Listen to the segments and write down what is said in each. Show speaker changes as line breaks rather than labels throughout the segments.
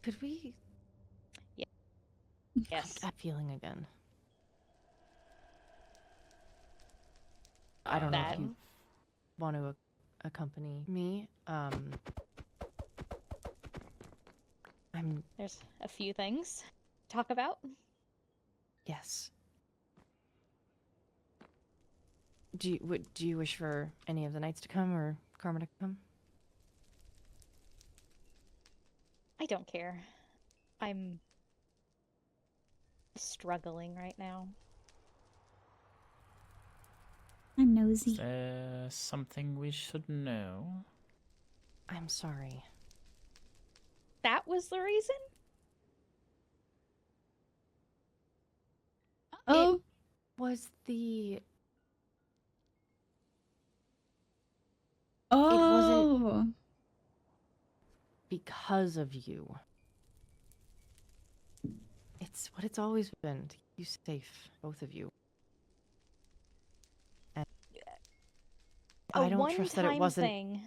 Could we...
Yes.
I'm feeling again. I don't know if you want to accompany me.
There's a few things to talk about.
Yes. Do you wish for any of the knights to come or Karma to come?
I don't care. I'm struggling right now.
I'm nosy.
Is there something we should know?
I'm sorry.
That was the reason?
Oh,
Was the...
oh.
It wasn't because of you. It's what it's always been, to keep you safe, both of you. And I don't trust that it wasn't...
thing.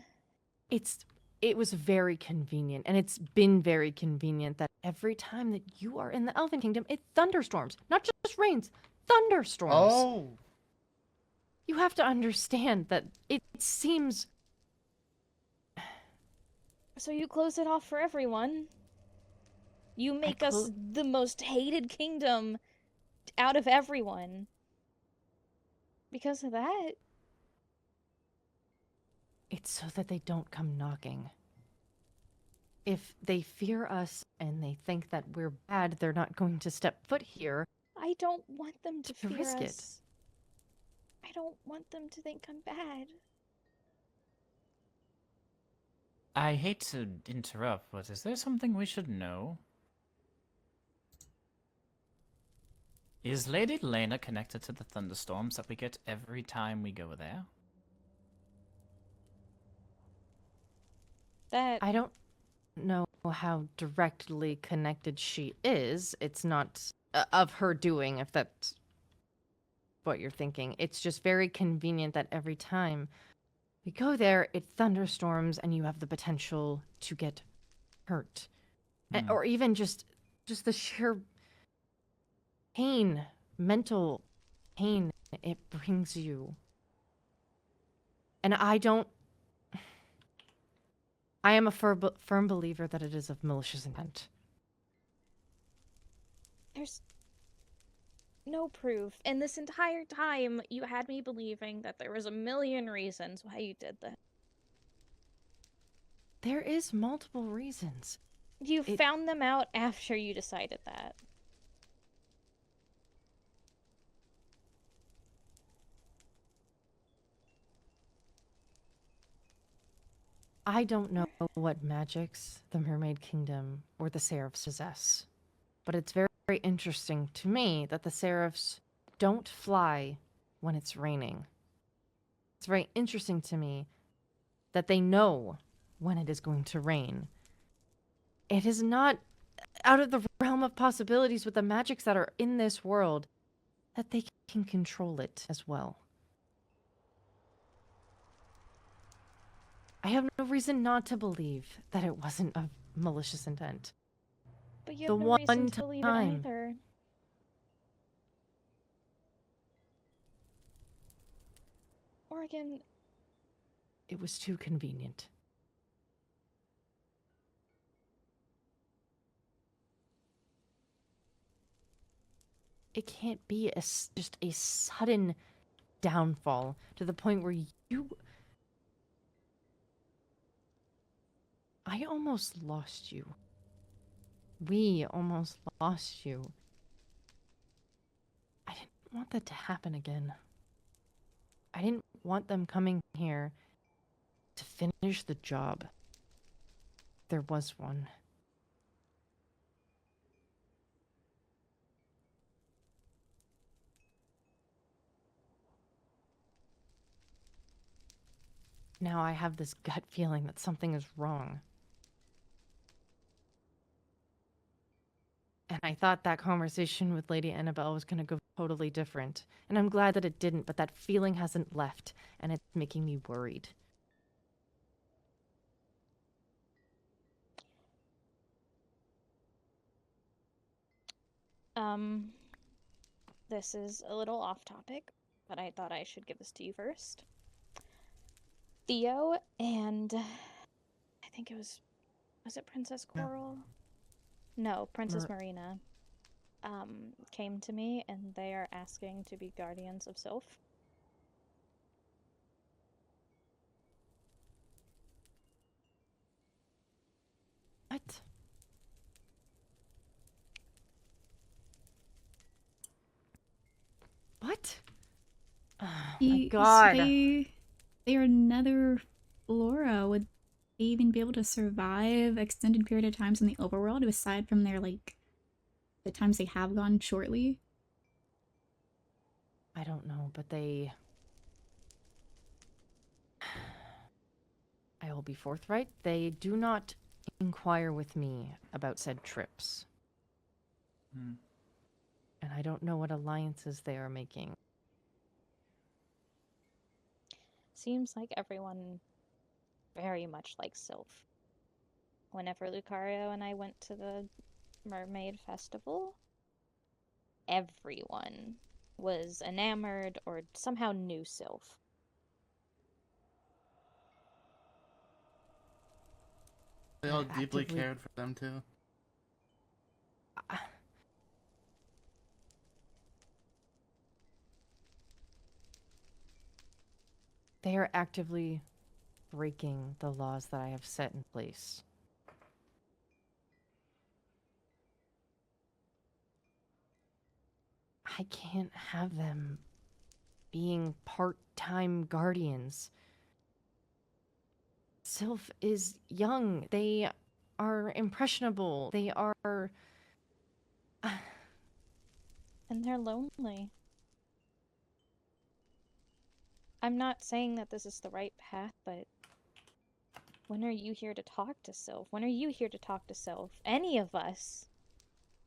It was very convenient, and it's been very convenient that every time that you are in the Elven Kingdom, it thunderstorms. Not just rains, thunderstorms.
Oh!
You have to understand that it seems...
So you close it off for everyone. You make us the most hated kingdom out of everyone. Because of that.
It's so that they don't come knocking. If they fear us and they think that we're bad, they're not going to step foot here.
I don't want them to fear
risk it.
us. I don't want them to think I'm bad.
I hate to interrupt, but is there something we should know? Is Lady Lena connected to the thunderstorms that we get every time we go there?
That
I don't know how directly connected she is. It's not of her doing, if that's what you're thinking. It's just very convenient that every time we go there, it thunderstorms and you have the potential to get hurt. Or even just the sheer pain, mental pain it brings you. And I am a firm believer that it is of malicious intent.
there's no proof. And this entire time, you had me believing that there was a million reasons why you did that.
There is multiple reasons.
You found them out after you decided that.
I don't know what magics the Mermaid Kingdom or the Seraphs possess, but it's very, very interesting to me that the Seraphs don't fly when it's raining. It's very interesting to me that they know when it is going to rain. It is not out of the realm of possibilities with the magics that are in this world that they can control it as well. I have no reason not to believe that it wasn't of malicious intent.
But you have no reason to believe it either. Oregon.
It was too convenient. It can't be just a sudden downfall to the point where you... I almost lost you. We almost lost you. I didn't want that to happen again. I didn't want them coming here to finish the job. There was one. Now I have this gut feeling that something is wrong. And I thought that conversation with Lady Annabelle was going to go totally different. And I'm glad that it didn't, but that feeling hasn't left, and it's making me worried.
Um, this is a little off topic, but I thought I should give this to you first. Theo and I think was it Princess Coral? No, Princess Marina. Came to me and they are asking to be guardians of Sylph.
What? What? Oh my god.
They are Nether flora. Would they even be able to survive extended period of times in the overworld aside from their, like, the times they have gone shortly?
I don't know, but they... I will be forthright. They do not inquire with me about said trips.
Hmm.
And I don't know what alliances they are making.
Seems like everyone very much likes Sylph. Whenever Lucario and I went to the Mermaid Festival, everyone was enamored or somehow knew Sylph.
They all
They're
deeply
actively-
cared for them too.
They are actively breaking the laws that I have set in place. I can't have them being part-time guardians. Sylph is young. They are impressionable. They are...
And they're lonely. I'm not saying that this is the right path, but when are you here to talk to Sylph? When are you here to talk to Sylph? Any of us?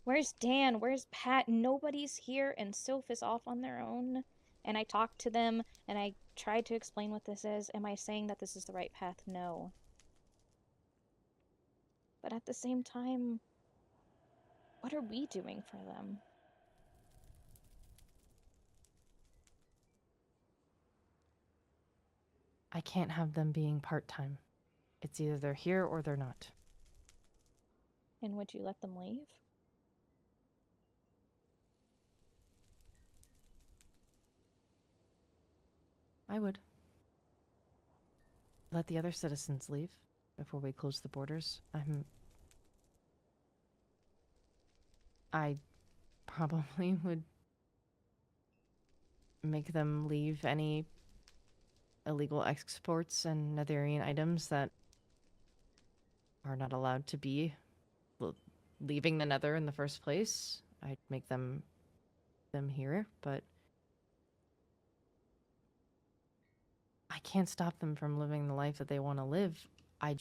Where's Dan? Where's Pat? Nobody's here, and Sylph is off on their own. And I talked to them, and I tried to explain what this is. Am I saying that this is the right path? No. But at the same time, what are we doing for them?
I can't have them being part-time. It's either they're here or they're not.
And would you let them leave?
I would. Let the other citizens leave before we close the borders. I probably would make them leave any illegal exports and Netherian items that are not allowed to be leaving the Nether in the first place. I'd make them here, but I can't stop them from living the life that they want to live. I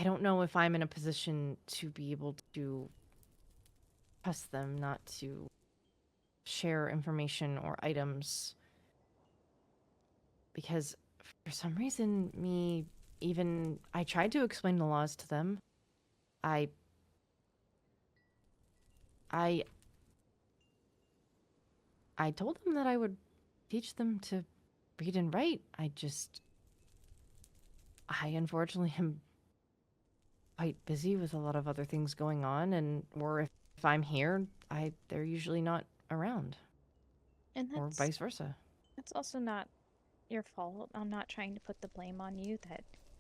don't know if I'm in a position to be able to trust them not to share information or items. Because for some reason, I tried to explain the laws to them. I told them that I would teach them to read and write. I unfortunately am quite busy with a lot of other things going on, or if I'm here, they're usually not around.
And
Or vice versa.
that's also not your fault. I'm not trying to put the blame on you.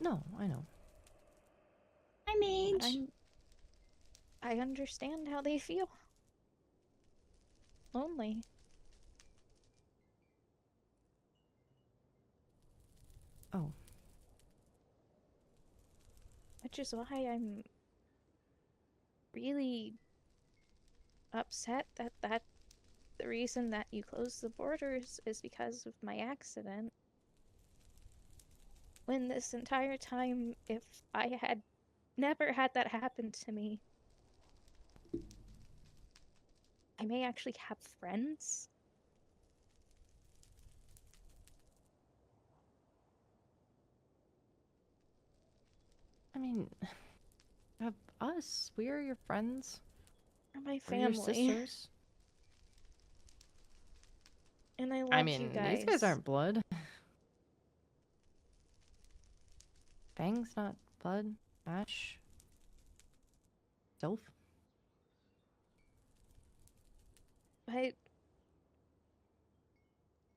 No, I know.
Hi, Mage.
I understand how they feel. Lonely.
Oh.
Which is why I'm really upset that the reason that you closed the borders is because of my accident. When this entire time, if I had never had that happen to me, I may actually have friends.
I mean, us. We are your friends.
You're my
We're your
family.
sisters.
And I love
I
you
mean,
guys.
these guys aren't blood. Fang's not blood. Ash. Sylph.
But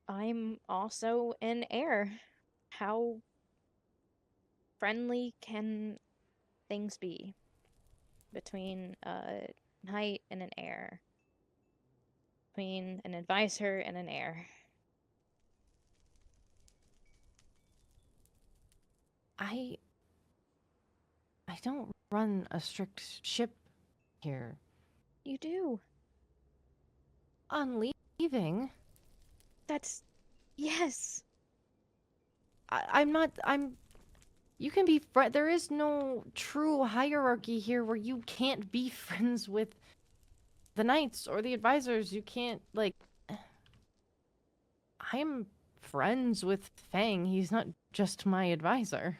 I'm also an heir. How friendly can things be between a knight and an heir? Between an advisor and an heir?
I don't run a strict ship here.
You do.
On leaving,
That's... Yes.
I'm not. You can be there is no true hierarchy here where you can't be friends with the knights or the advisors. You can't, like. I'm friends with Fang. He's not just my advisor.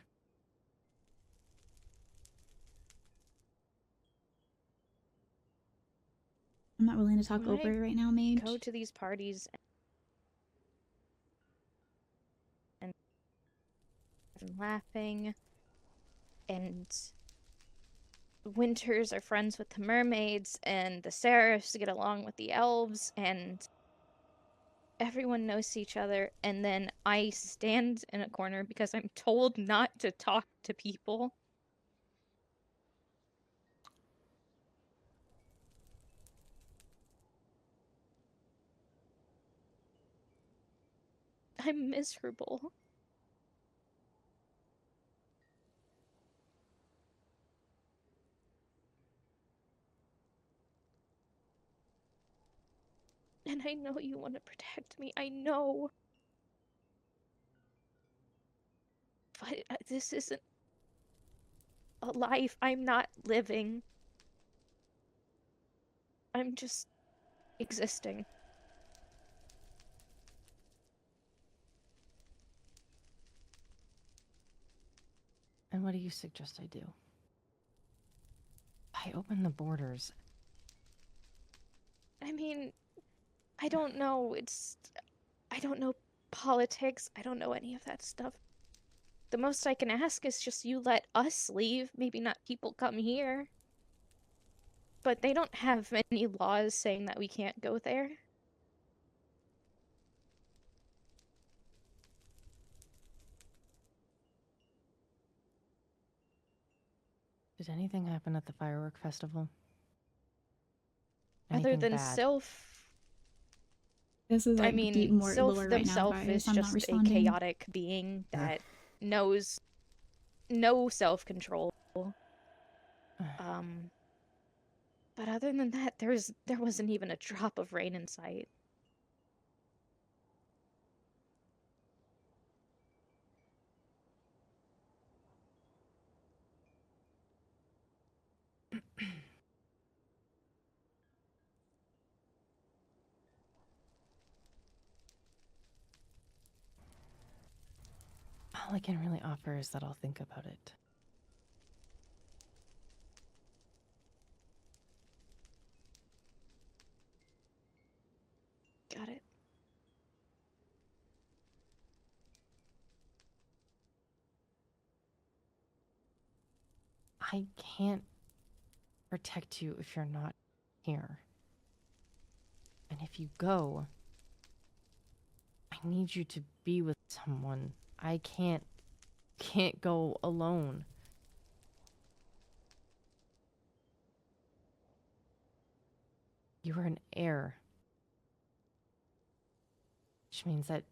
I'm not willing to talk
When I
over it right now, Mage.
Go to these parties and laughing, and Winters are friends with the mermaids, and the Seraphs get along with the elves, and everyone knows each other, and then I stand in a corner because I'm told not to talk to people. I'm miserable. And I know you want to protect me. I know. But this isn't a life I'm not living. I'm just existing.
And what do you suggest I do? I open the borders.
I mean, I don't know. I don't know politics. I don't know any of that stuff. The most I can ask is just you let us leave. Maybe not people come here. But they don't have any laws saying that we can't go there.
Did anything happen at the firework festival?
Other
Anything
than
bad?
Sylph,
This is
I
like deep
mean,
more
Sylph
lore right now,
themselves
Virus.
is
I'm not
just a
responding.
chaotic being that knows no self-control. But other than that, there wasn't even a drop of rain in sight.
All I can really offer is that I'll think about it.
Got it.
I can't protect you if you're not here. And if you go, I need you to be with someone. I can't go alone. You are an heir. Which means that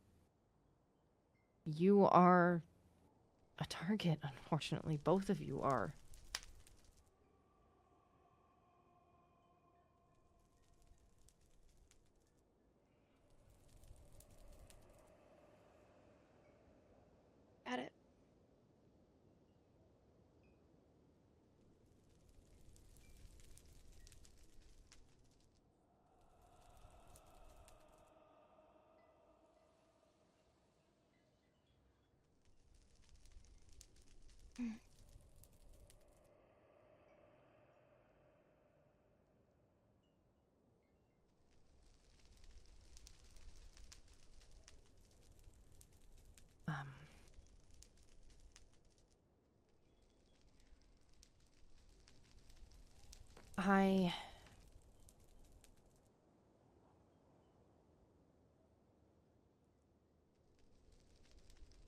you are a target, unfortunately. Both of you are.
Got it.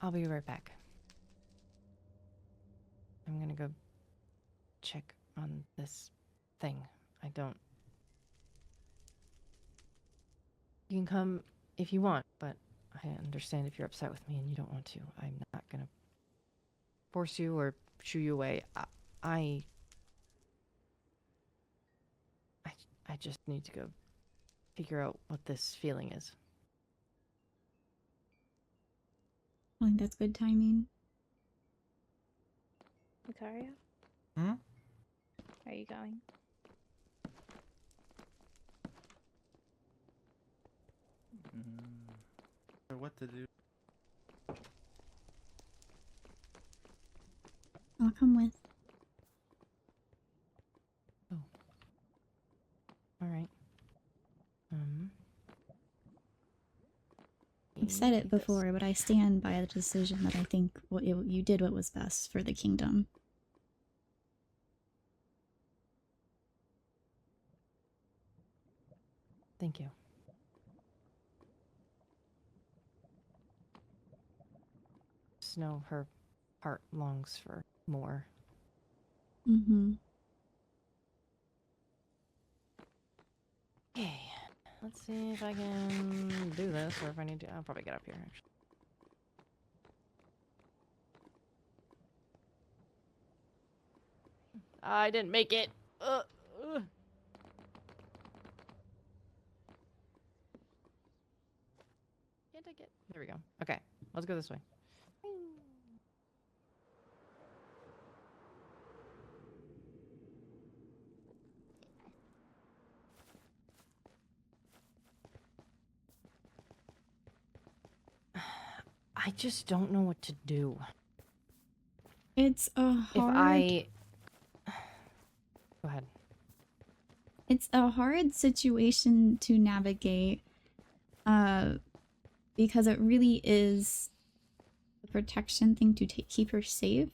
I'll be right back. I'm gonna go check on this thing. I don't... You can come if you want, but I understand if you're upset with me and you don't want to. I'm not gonna force you or shoo you away. I just need to go figure out what this feeling is.
I think that's good timing.
Lucario,
Hmm?
are you going?
Or what to do?
I'll come with.
All right.
I've said it
take this.
before, but I stand by the decision that I think you did what was best for the kingdom.
Thank you. Snow, her heart longs for more.
Mm-hmm.
Okay, let's see if I can do this, or if I need to. I'll probably get up here, actually. I didn't make it. Can't I get... There we go. Okay, let's go this way. I just don't know what to do.
It's a hard.
If I... Go ahead.
It's a hard situation to navigate, because it really is a protection thing to keep her safe.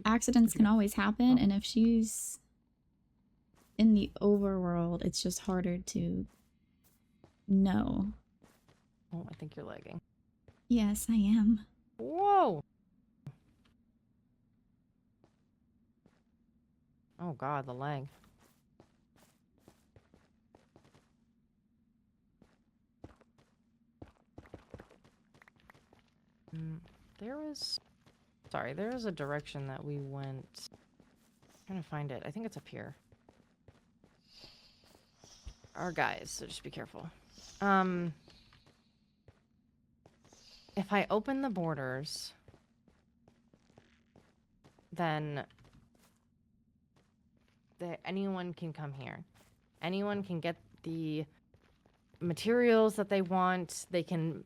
Accidents can always happen, and if she's in the overworld, it's just harder to know.
Oh, I think you're lagging.
Yes, I am.
Whoa! Oh god, the lag. There was... Sorry, there was a direction that we went. I'm trying to find it. I think it's up here. Our guys, so just be careful. If I open the borders, then anyone can come here. Anyone can get the materials that they want. They can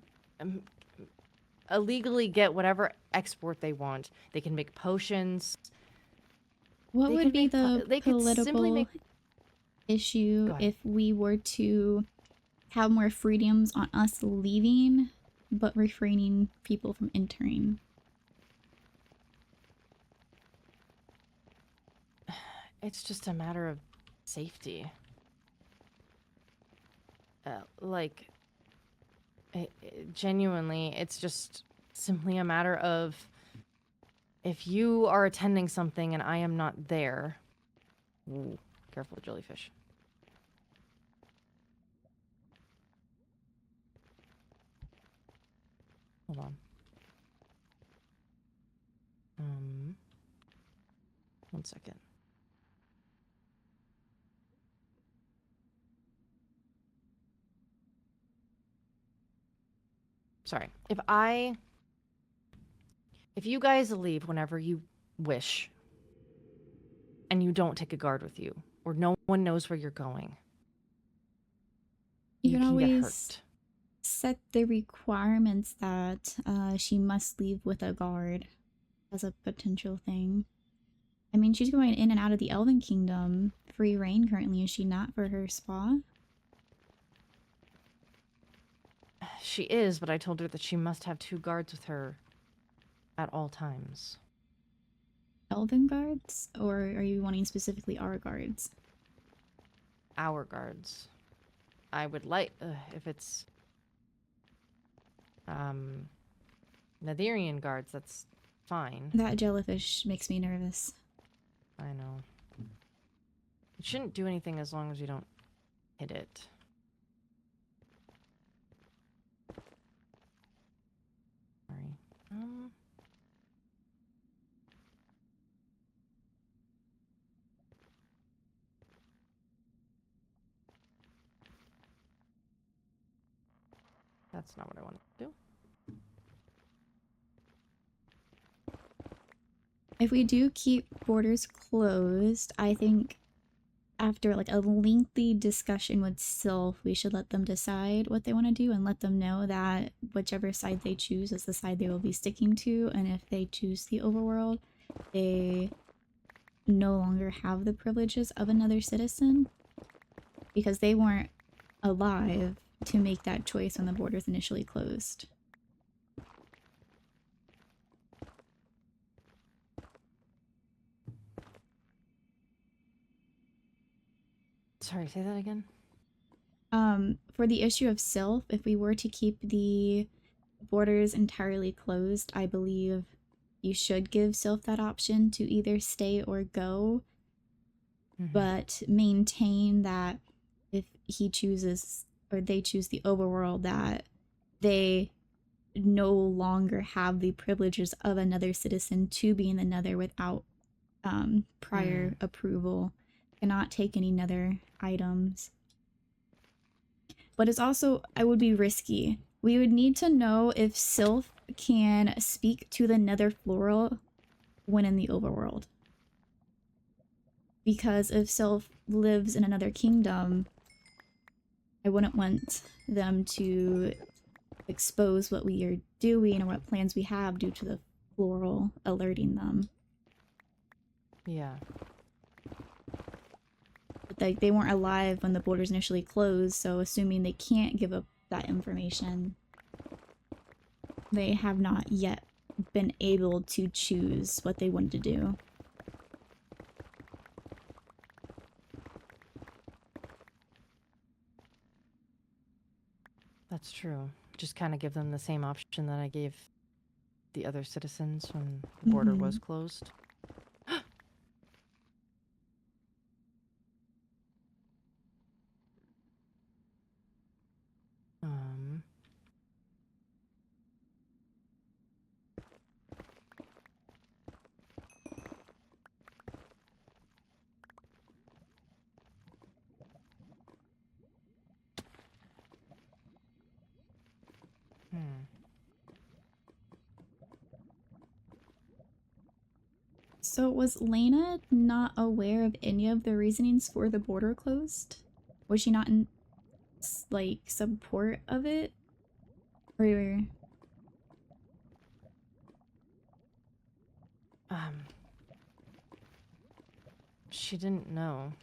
illegally get whatever export they want. They can make potions.
What
They
would
could
be
make
the
they could simply
political
make...
issue
Go ahead.
if we were to have more freedoms on us leaving, but refraining people from entering?
It's just a matter of safety. Like, genuinely, it's just simply a matter of if you are attending something and I am not there. Ooh, careful, jellyfish. Hold on. One second. Sorry. If you guys leave whenever you wish, and you don't take a guard with you, or no one knows where you're going,
You
you
can
can get
always
hurt.
set the requirements that she must leave with a guard as a potential thing. I mean, she's going in and out of the Elven Kingdom free reign currently, is she not, for her spa?
She is, but I told her that she must have 2 guards with her at all times.
elven guards, or are you wanting specifically our guards?
Our guards. I would like if it's Netherian guards, that's fine.
That jellyfish makes me nervous.
I know. It shouldn't do anything as long as you don't hit it. Sorry. That's not what I wanted to do.
If we do keep borders closed, I think after like a lengthy discussion with Sylph, we should let them decide what they want to do and let them know that whichever side they choose is the side they will be sticking to. And if they choose the overworld, they no longer have the privileges of another citizen because they weren't alive to make that choice when the borders initially closed.
Sorry, say that again?
For the issue of Sylph, if we were to keep the borders entirely closed, I believe you should give Sylph that option to either stay or go, but maintain that if he chooses or they choose the overworld, that they no longer have the privileges of another citizen to be in the Nether without prior approval, cannot take any Nether items. But it's also, I would be risky. We would need to know if Sylph can speak to the Nether floral when in the overworld. Because if Sylph lives in another kingdom, I wouldn't want them to expose what we are doing or what plans we have due to the floral alerting them.
Yeah.
Like, they weren't alive when the borders initially closed, so assuming they can't give up that information, they have not yet been able to choose what they wanted to do.
That's true. Just kind of give them the same option that I gave the other citizens when the border was closed.
So was Lena not aware of any of the reasonings for the border closed? Was she not in, like, support of it? Or...
She didn't know.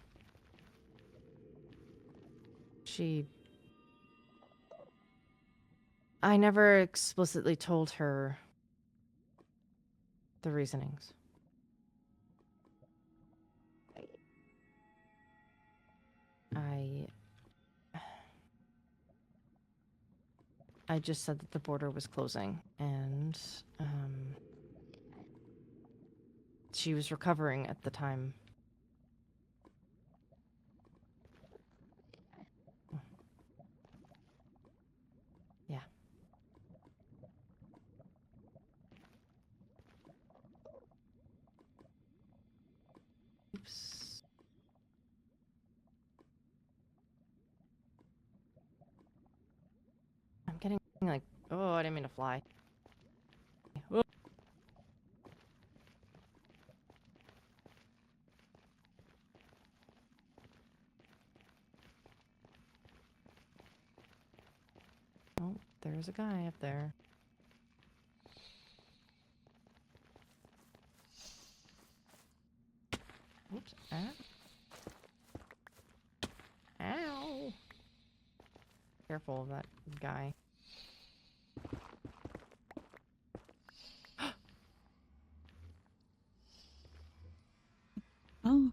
I never explicitly told her the reasonings. I just said that the border was closing, and she was recovering at the time. Yeah. Oops. I'm getting like, oh, I didn't mean to fly. Oh. Oh, there's a guy up there. Oops. Ow. Careful of that guy.
Oh.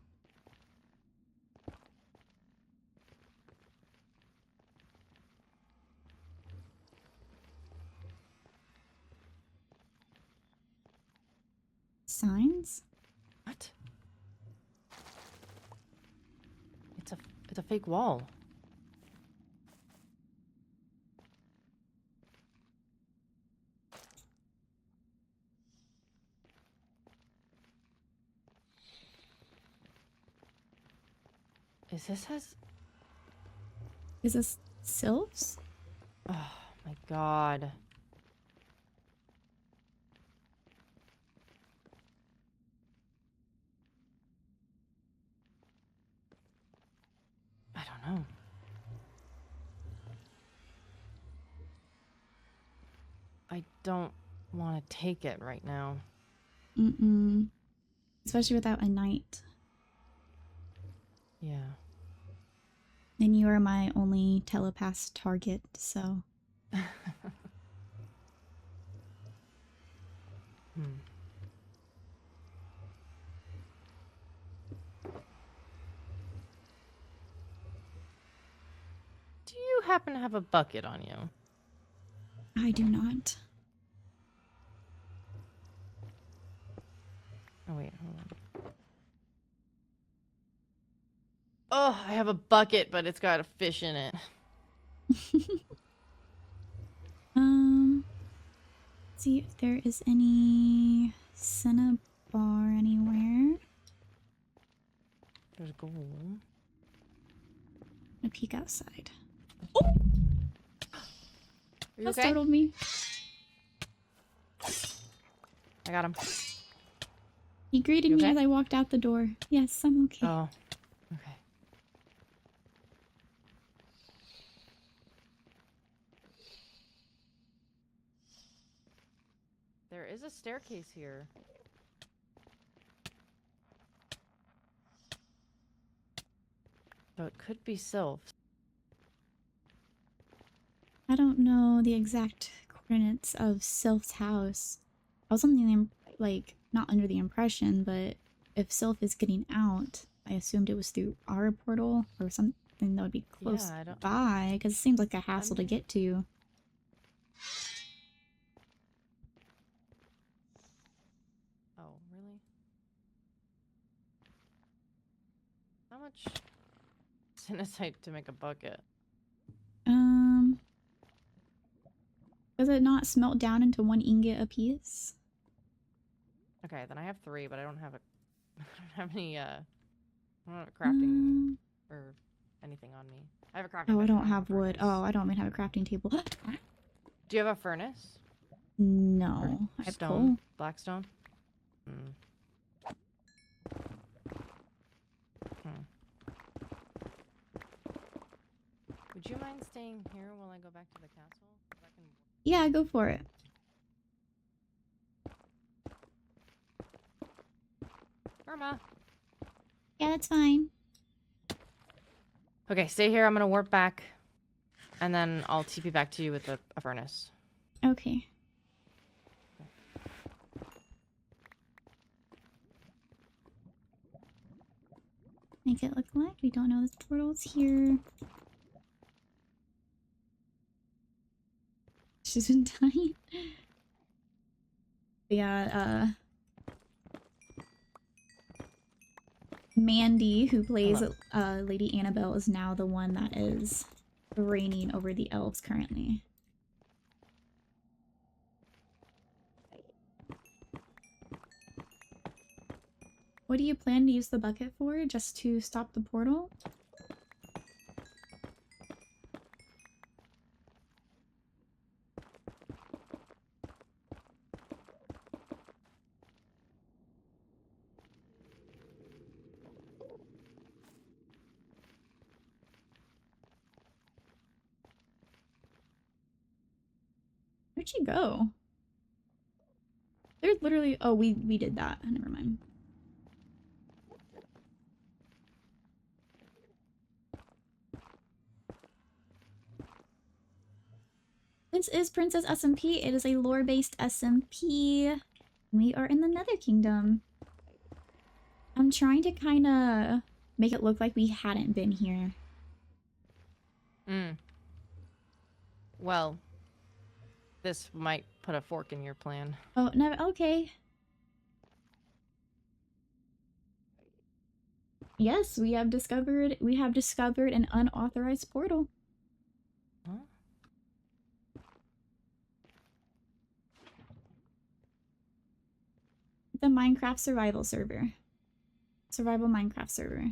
Signs?
What? It's a fake wall.
Is this sylphs?
Oh my god. I don't know. I don't want to take it right now.
Mm-mm. Especially without a knight.
Yeah.
And you are my only telepath target, so...
Do you happen to have a bucket on you?
I do not.
Oh wait, hold on. Oh, I have a bucket, but it's got a fish in it.
See if there is any cinnabar anywhere.
There's gold.
I'm gonna peek outside.
Are you
That
okay?
startled me.
I got him.
He greeted
You
me
okay?
as I walked out the door. Yes, I'm okay.
Oh, okay. There is a staircase here. So it could be sylphs.
I don't know the exact coordinates of Sylph's house. I was under the, like, not under the impression, but if Sylph is getting out, I assumed it was through our portal or something that would be close
Yeah, I don't-
by, because it seems like a hassle to
mean-
get to.
Oh, really? How much sinacite to make a bucket?
Does it not smelt down into 1 ingot apiece?
Okay, then I have 3, but I don't have a I don't have any I don't have a crafting or anything on me. I have a crafting
Oh, I
bench, but
don't have
a
wood.
furnace.
Oh, I don't even have a crafting table.
Do you have a furnace?
No. I have
Stone?
coal.
Blackstone? Hmm. Would you mind staying here while I go back to the castle? 'Cause I can...
Yeah, go for it.
Irma!
Yeah, that's fine.
Okay, stay here. I'm gonna warp back. And then I'll TP back to you with a furnace.
Okay. Make it look like we don't know this portal's here. She's been dying. Yeah, Mandy, who plays Lady Annabelle, is now the one that is reigning over the elves currently. What do you plan to use the bucket for? Just to stop the portal? Where'd she go? There's literally... Oh, we did that. Never mind. This is Princess SMP. It is a lore-based SMP. We are in the Nether Kingdom. I'm trying to kind of make it look like we hadn't been here.
Well, this might put a fork in your plan.
Oh, no, okay. Yes, we have discovered an unauthorized portal.
Huh?
The Minecraft survival server. Survival Minecraft server.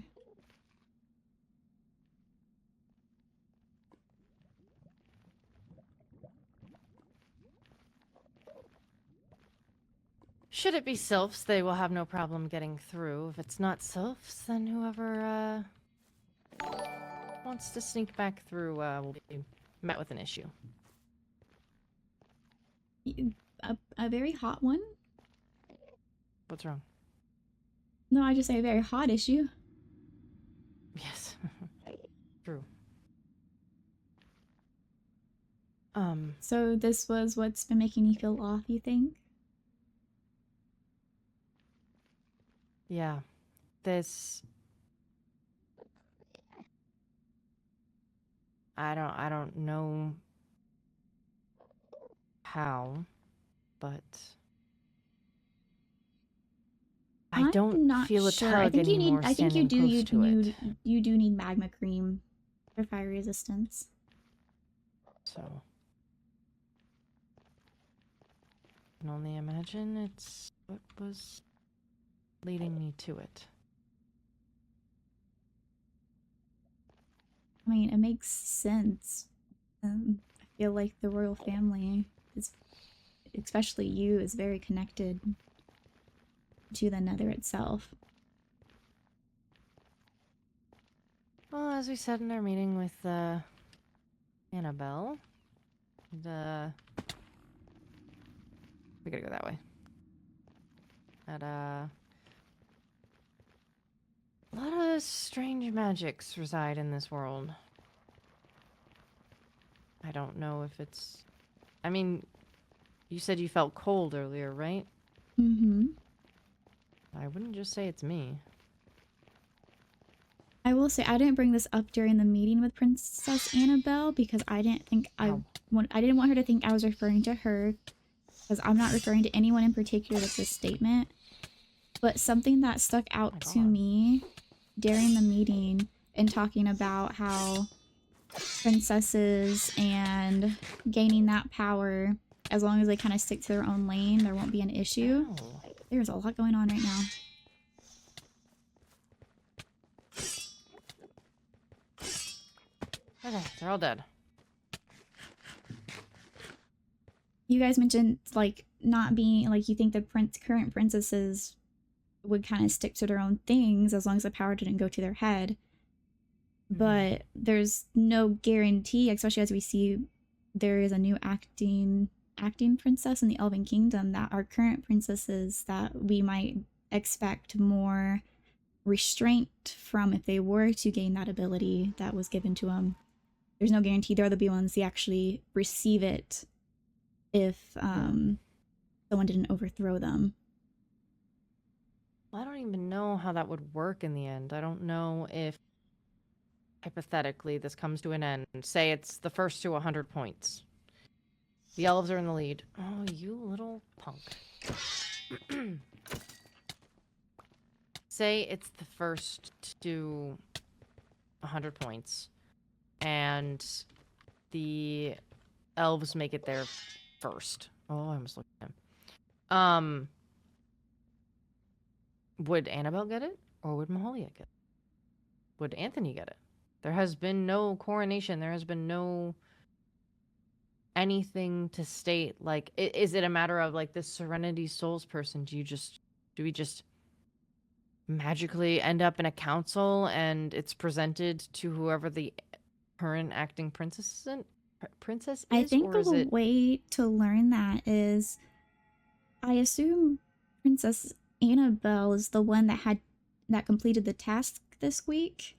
Should it be sylphs, they will have no problem getting through. If it's not sylphs, then whoever wants to sneak back through will be met with an issue.
A very hot one?
What's wrong?
No, I just say a very hot issue.
Yes. True.
So this was what's been making you feel off, you think?
Yeah. This... I don't know how, but I don't
I'm not
feel a
sure.
tug
I think you
anymore
need. I think you
standing
do.
close to it.
You do need magma cream for fire resistance.
So I can only imagine it's what was leading me to it.
I mean, it makes sense. I feel like the royal family is, especially you, is very connected to the Nether itself.
Well, as we said in our meeting with Annabelle, we gotta go that way. That a lot of strange magics reside in this world. I don't know if it's... I mean, you said you felt cold earlier, right?
Mm-hmm.
I wouldn't just say it's me.
I will say I didn't bring this up during the meeting with Princess Annabelle because I didn't think I didn't want her to think I was referring to her, because I'm not referring to anyone in particular with this statement. But something that stuck out to me during the meeting and talking about how princesses and gaining that power, as long as they kind of stick to their own lane, there won't be an issue.
Ow.
There's a lot going on right now.
Okay, they're all dead.
You guys mentioned, like, not being, like, you think the current princesses would kind of stick to their own things as long as the power didn't go to their head. But there's no guarantee, especially as we see there is a new acting princess in the Elven Kingdom, that our current princesses that we might expect more restraint from if they were to gain that ability that was given to them. There's no guarantee they're the ones who actually receive it if someone didn't overthrow them.
Well, I don't even know how that would work in the end. I don't know if, hypothetically, this comes to an end. Say it's the first to 100 points. The elves are in the lead. Oh, you little punk. Say it's the first to 100 points, and the elves make it there first. Oh, I almost looked at him. Would Annabelle get it, or would Mahalia get it? Would Anthony get it? There has been no coronation. There has been no anything to state. Like, is it a matter of, like, this Serenity Souls person? Do we just magically end up in a council and it's presented to whoever the current acting princess is?
I think
or is
the
it...
way to learn that is, I assume Princess Annabelle is the one that completed the task this week.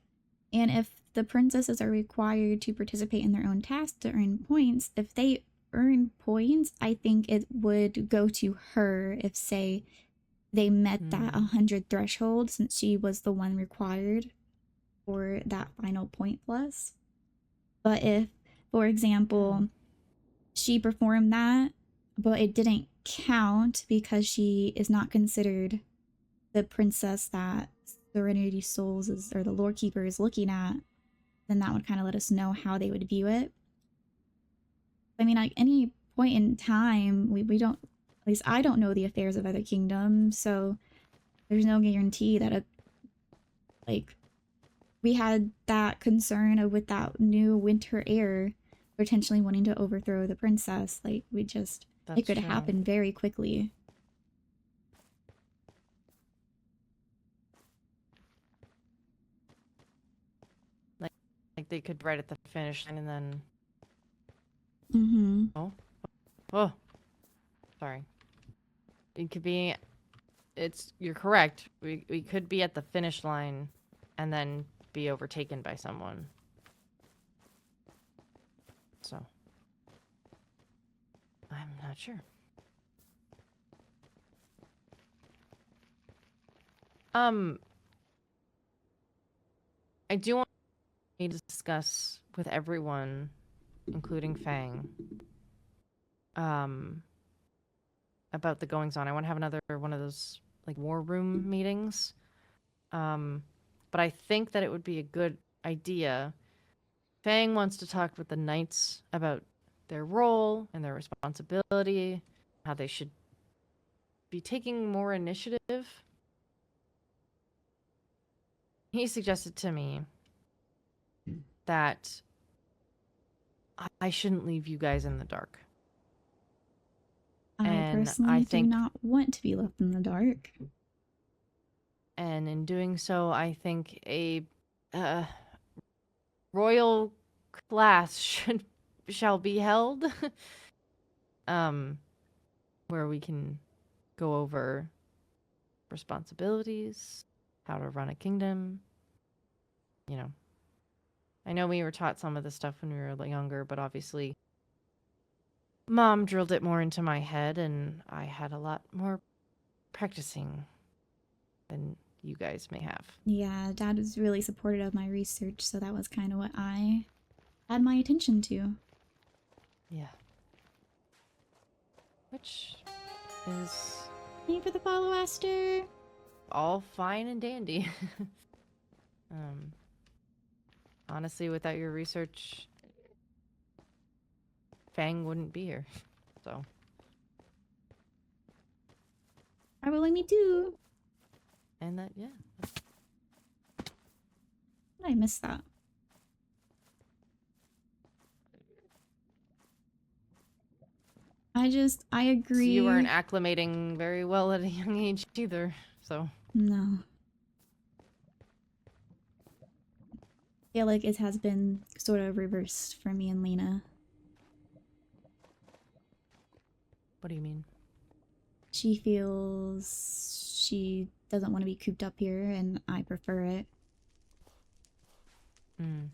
And if the princesses are required to participate in their own tasks to earn points, if they earn points, I think it would go to her if, say, they met that
Hmm.
100 threshold since she was the one required for that final point plus. But if, for example, she performed that, but it didn't count because she is not considered the princess that Serenity Souls is, or the Lore Keeper is looking at, then that would kind of let us know how they would view it. I mean, like any point in time, we don't, at least I don't know the affairs of other kingdoms, so there's no guarantee that like, we had that concern of with that new winter heir potentially wanting to overthrow the princess. Like, it
That's
could
true.
happen very quickly.
Like they could right at the finish line and then.
Mm-hmm.
Oh, sorry. It could be. You're correct. We could be at the finish line, and then be overtaken by someone. So. I'm not sure. I do want to discuss with everyone, including Fang, about the goings on. I want to have another one of those like war room meetings. But I think that it would be a good idea. Fang wants to talk with the knights about their role and their responsibility, how they should be taking more initiative. He suggested to me that I shouldn't leave you guys in the dark.
I
And
personally
I
do
think,
not want to be left in the dark.
and in doing so, I think a royal class shall be held, where we can go over responsibilities, how to run a kingdom. You know, I know we were taught some of this stuff when we were younger, but obviously, Mom drilled it more into my head, and I had a lot more practicing than you guys may have.
Yeah, Dad was really supportive of my research, so that was kind of what I had my attention to.
Yeah. Which is
Thank you for the follow, Aster.
all fine and dandy. Honestly, without your research, Fang wouldn't be here. So,
I will let me do.
and that, yeah.
I missed that. I
So
agree.
you weren't acclimating very well at a young age either. So,
No. I feel like it has been sort of reversed for me and Lena.
what do you mean?
She feels she doesn't want to be cooped up here, and I prefer it.
Mm.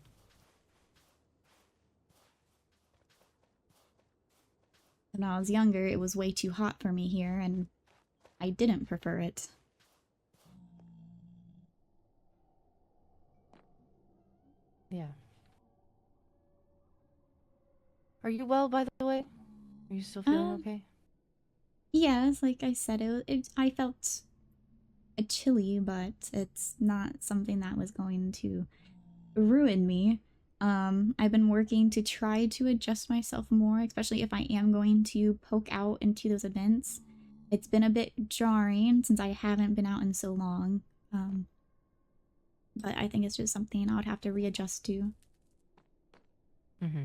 When I was younger, it was way too hot for me here, and I didn't prefer it.
Yeah. Are you well, by the way? Are you still feeling okay?
Yes, like I said, I felt chilly, but it's not something that was going to ruin me. I've been working to try to adjust myself more, especially if I am going to poke out into those events. It's been a bit jarring since I haven't been out in so long. But I think it's just something I would have to readjust to.
Mm-hmm.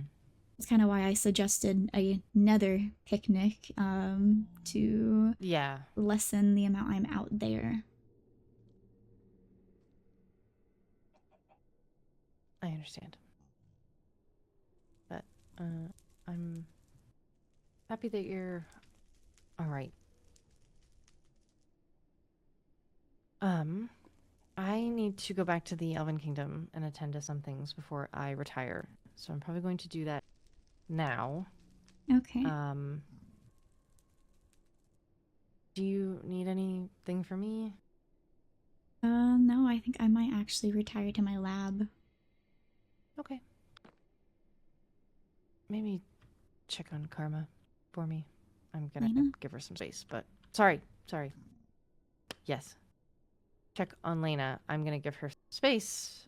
It's kind of why I suggested a nether picnic, to
Yeah.
lessen the amount I'm out there.
I understand. But, I'm happy that you're all right. I need to go back to the Elven Kingdom and attend to some things before I retire. So I'm probably going to do that now.
Okay.
Do you need anything from me?
No, I think I might actually retire to my lab.
Okay. Maybe check on Karma for me. I'm gonna
Lena?
give her some space, but sorry. Yes. Check on Lena. I'm gonna give her space